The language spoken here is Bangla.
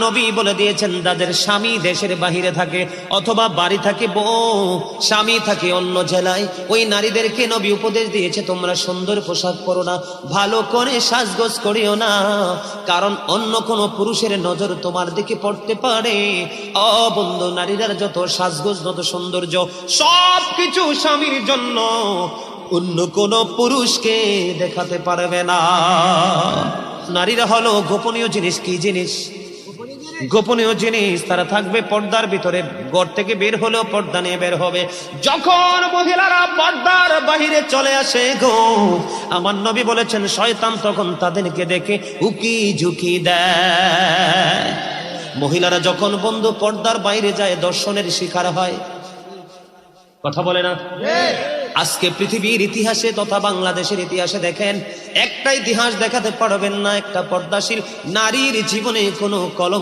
নবী বলে দিয়েছেন যাদের স্বামী দেশের বাহিরে থাকে অথবা বাড়ি থাকে বউ, স্বামী থাকে অন্য জেলায়, ওই নারীদেরকে নবী উপদেশ দিয়েছে তোমরা সুন্দর পোশাক পরো না, ভালো করে সাজগোজ করিও না, কারণ অন্য কোনো পুরুষের নজর তোমার দিকে পড়তে পারে। ও বন্ধু, নারীরা যত সাজগোজ যত সৌন্দর্য সব কিছু স্বামীর জন্য, অন্য কোন পুরুষকে দেখাতে পারবে না। নারীরা হলো গোপনীয় জিনিস। কি জিনিস? গোপনীয় জিনিস। তারা থাকবে পর্দার ভিতরে, ঘর থেকে বের হলেও পর্দা নিয়ে বের হবে। যখন মহিলারা পর্দার বাহিরে চলে আসে গো, আমার নবী বলেছেন শয়তান তখন তাদেরকে দেখে উকি ঝুঁকি দেয়। মহিলারা যখন বন্ধু পর্দার বাইরে যায় দর্শনের শিকার হয়। কথা বলে না? আজকে পৃথিবীর ইতিহাসে তথা বাংলাদেশের ইতিহাসে দেখেন, একটা ইতিহাস দেখাতে পারবেন না একটা পর্দাশীল নারীর জীবনে কোনো কলম